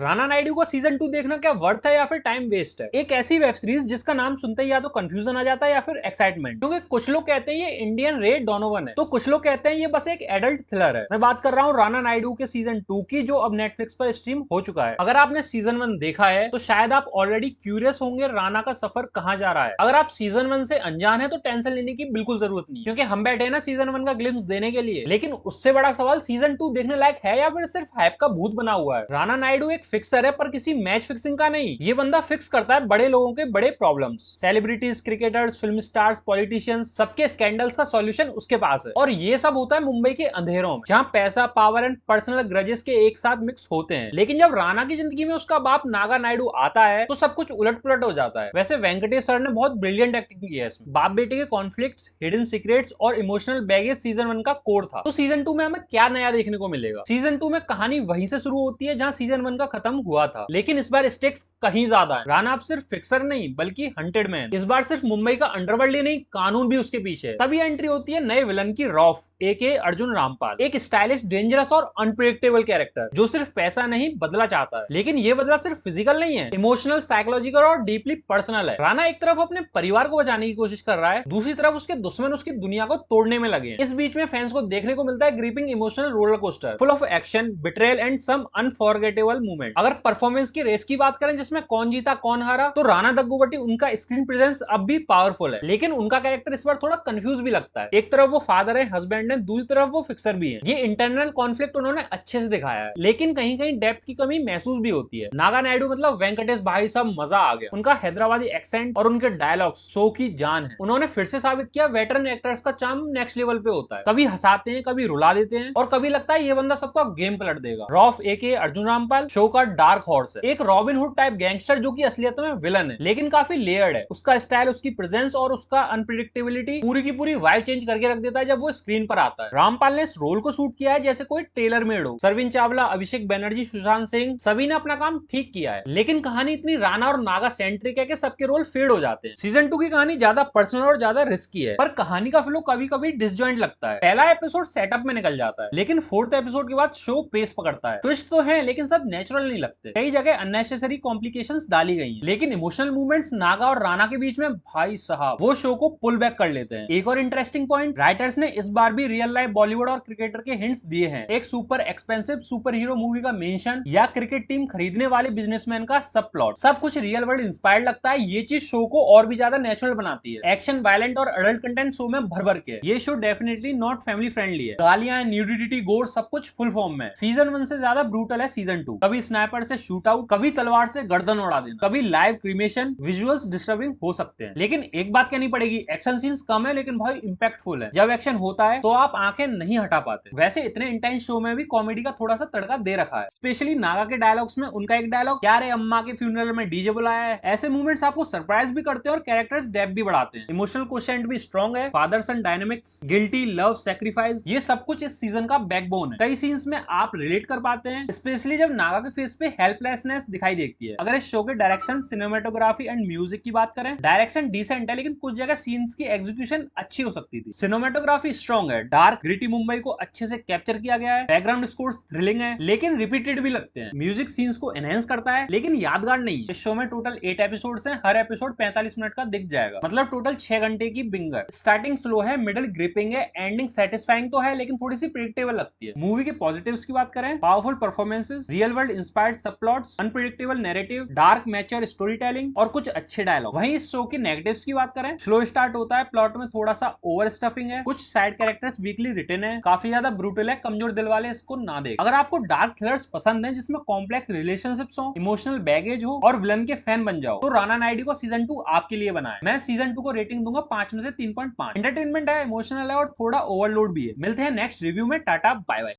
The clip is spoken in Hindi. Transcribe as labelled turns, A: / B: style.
A: राणा नायडू का सीजन 2 देखना क्या वर्थ है या फिर टाइम वेस्ट है? एक ऐसी वेब सीरीज जिसका नाम सुनते ही या तो कंफ्यूजन आ जाता है या फिर एक्साइटमेंट, क्योंकि कुछ लोग कहते हैं ये इंडियन रे डोनोवन है, तो कुछ लोग कहते हैं ये बस एक एडल्ट थ्रिलर है। मैं बात कर रहा हूँ राणा नायडू के सीजन 2 की, जो अब नेटफ्लिक्स पर स्ट्रीम हो चुका है। अगर आपने सीजन 1 देखा है तो शायद आप ऑलरेडी क्यूरियस होंगे राणा का सफर कहाँ जा रहा है। अगर आप सीजन 1 से अनजान है तो टेंशन लेने की बिल्कुल जरूरत नहीं, क्योंकि हम बैठे हैं ना सीजन 1 का ग्लिम्स देने के लिए। लेकिन उससे बड़ा सवाल सीजन 2 देखने लायक है या फिर सिर्फ हाइप का भूत बना हुआ है। राणा नायडू एक फिक्सर है, पर किसी मैच फिक्सिंग का नहीं। ये बंदा फिक्स करता है बड़े लोगों के बड़े problems. Celebrities, cricketers, film stars, politicians, सबके स्कैंडल्स का सॉल्यूशन उसके पास है। और ये सब होता है मुंबई के अंधेरों में, जहां पैसा, पावर एंड पर्सनल ग्रजेस के एक साथ मिक्स होते हैं। लेकिन जब राणा की जिंदगी में उसका बाप नागा नायडू आता है तो सब कुछ उलट पुलट हो जाता है। वैसे वेंकटेश सर ने बहुत ब्रिलियंट एक्टिंग की है इसमें। बाप बेटे के कॉन्फ्लिक्ट्स, हिडन सीक्रेट्स और इमोशनल बैगेज सीजन 1 का कोर था। तो सीजन 2 में हमें क्या नया देखने को मिलेगा? सीजन 2 में कहानी वहीं से शुरू होती है जहां सीजन 1 का खत्म हुआ था, लेकिन इस बार स्टेक्स कहीं ज्यादा है। राणा अब सिर्फ फिक्सर नहीं बल्कि हंटेड मैन। इस बार सिर्फ मुंबई का अंडरवर्ल्ड ही नहीं, कानून भी उसके पीछे है। तभी एंट्री होती है नए विलन की, रॉफ एके अर्जुन रामपाल। एक स्टाइलिश, डेंजरस और अनप्रेडिक्टेबल कैरेक्टर जो सिर्फ पैसा नहीं बदला चाहता है। लेकिन ये बदला सिर्फ फिजिकल नहीं है, इमोशनल, साइकोलॉजिकल और डीपली पर्सनल है। राणा एक तरफ अपने परिवार को बचाने की कोशिश कर रहा है, दूसरी तरफ उसके दुश्मन उसकी दुनिया को तोड़ने में लगे हैं। इस बीच में फैंस को देखने को मिलता है gripping emotional roller coaster, full of action, betrayal and some unforgettable moment. अगर परफॉर्मेंस की रेस की बात करें जिसमें कौन जीता कौन हारा, तो राणा दग्गुबाती उनका स्क्रीन प्रेजेंस अब भी पावरफुल है। लेकिन उनका कैरेक्टर इस बार थोड़ा कंफ्यूज भी लगता है। एक तरफ वो फादर है, हस्बैंड है, दूसरी तरफ वो फिक्सर भी है। ये इंटरनल कॉन्फ्लिक्ट उन्होंने अच्छे से दिखाया है, लेकिन कहीं कहीं डेप्थ की कमी महसूस भी होती है। नागा नायडू मतलब वेंकटेश भाई साहब, मजा आ गया। उनका हैदराबादी एक्सेंट और उनके डायलॉग शो की जान है। उन्होंने फिर से साबित किया वेटरन एक्टर्स का चार्म नेक्स्ट लेवल पे होता है। कभी हंसाते हैं, कभी रुला देते हैं, और कभी लगता है ये बंदा सबका गेम पलट देगा। रॉफ एके अर्जुन रामपाल शो का डार्क हॉर्स है, एक रॉबिन हुड टाइप गैंगस्टर जो कि असलियत में विलन है, लेकिन काफी लेयर्ड है। उसका स्टाइल, उसकी प्रेजेंस और उसका अनप्रिडिक्टेबिलिटी पूरी की पूरी वाइब चेंज करके रख देता है जब वो स्क्रीन पर आता है। रामपाल ने इस रोल को शूट किया है जैसे कोई टेलर मेड हो। सरवीन चावला, अभिषेक बैनर्जी, सुशांत सिंह, सभी ने अपना काम ठीक किया है। लेकिन कहानी इतनी राणा और नागा सेंट्रिक है कि सबके रोल फेड हो जाते हैं। सीजन 2 की कहानी ज्यादा पर्सनल और ज्यादा रिस्की है, पर कहानी का फ्लो कभी कभी डिसजॉइंट लगता है। पहला एपिसोड सेटअप में निकल जाता है, लेकिन फोर्थ एपिसोड के बाद शो पेस पकड़ता है। ट्विस्ट तो है लेकिन सब नेचुरल नहीं लगते। कई जगह अननेसेसरी कॉम्प्लिकेशंस डाली गई हैं, लेकिन इमोशनल मूवमेंट्स नागा और राणा के बीच में, भाई साहब, वो शो को पुल बैक कर लेते हैं। एक और इंटरेस्टिंग पॉइंट, राइटर्स ने इस बार भी रियल लाइफ बॉलीवुड और क्रिकेटर के हिंट्स दिए हैं। एक super expensive super hero movie का मेंशन या क्रिकेट टीम खरीदने वाले बिजनेसमैन का सब प्लॉट, सब कुछ रियल वर्ल्ड इंस्पायर्ड लगता है। ये चीज शो को और भी ज्यादा नेचुरल बनाती है। एक्शन, वायलेंट और अडल्ट कंटेंट शो में भर भर के। ये show definitely not family friendly है। गालियां, न्यूडिटी, गोर, सब कुछ फुल फॉर्म में। सीजन 1 से ज्यादा ब्रूटल है सीजन 2। कभी स्नाइपर से शूट आउट, कभी तलवार से गर्दन उड़ा देना, कभी लाइव क्रीमेशन। विजुअल्स डिस्टर्बिंग हो सकते हैं, लेकिन एक बात कहनी पड़ेगी, एक्शन सीन्स कम है लेकिन भाई इंपैक्टफुल है। जब एक्शन होता है तो आप आंखें नहीं हटा पाते। वैसे इतने इंटेंस शो में भी कॉमेडी का थोड़ा सा तड़का दे रखा है, स्पेशली नागा के डायलॉग्स में। उनका एक डायलॉग, क्या रे अम्मा के फ्यूनरल में डीजे बुलाया है, ऐसे मूवमेंट्स आपको सरप्राइज भी करते हैं और कैरेक्टर्स डेप्थ भी बढ़ाते हैं। इमोशनल क्वोशिएंट भी स्ट्रॉन्ग है। फादर सन डायनेमिक्स, गिल्टी, लव, सैक्रिफाइस, ये सब कुछ इस सीजन का बैकबोन है। कई सीन्स में आप रिलेट कर पाते हैं, स्पेशली जब नागा के फेस पे हेल्पलेसनेस दिखाई देती है। अगर इस शो के डायरेक्शन, सिनेमेटोग्राफी एंड म्यूजिक की बात करें, डायरेक्शन डिसेंट है, लेकिन कुछ जगह सीन्स की एग्जीक्यूशन अच्छी हो सकती थी। सिनेमेटोग्राफी स्ट्रॉन्ग है, डार्क ग्रिटी मुंबई को अच्छे से कैप्चर किया गया है। बैकग्राउंड स्कोर्स थ्रिलिंग है लेकिन रिपीटेड भी लगते हैं। म्यूजिक सीन्स को एनहेंस करता है लेकिन यादगार नहीं। इस शो में टोटल 8 एपिसोड्स हैं, हर एपिसोड 45 मिनट का दिख जाएगा, मतलब टोटल 6 घंटे की बिंगर। स्टार्टिंग स्लो है, मिडिल ग्रिपिंग है, एंडिंग सेटिस्फाइंग तो है लेकिन थोड़ी सी प्रेडिक्टेबल लगती है। मूवी के पॉजिटिव्स की बात करें, powerful performances, real world inspired subplots, unpredictable narrative, dark mature story telling और कुछ अच्छे डायलॉग। वहीं इस शो के नेगेटिव्स की बात करें, स्लो स्टार्ट होता है, प्लॉट में थोड़ा सा ओवर स्टफिंग है, कुछ साइड कैरेक्टर्स वीकली रिटन है, काफी ज्यादा ब्रूटल है, कमजोर दिल वाले इसको ना देख। अगर आपको डार्क थ्रिलर्स पसंद है जिसमें कॉम्प्लेक्स रिलेशनशिप्स हो, इमोशनल बैगेज हो और विलन के फैन बन जाओ, तो राणा नायडू का सीजन 2 आपके लिए बना है। मैं सीजन 2 को रेटिंग दूंगा 5 में से 3.5। एंटरटेनमेंट है, इमोशनल है और थोड़ा ओवरलोड भी है। मिलते हैं नेक्स्ट रिव्यू में। Tata, bye bye.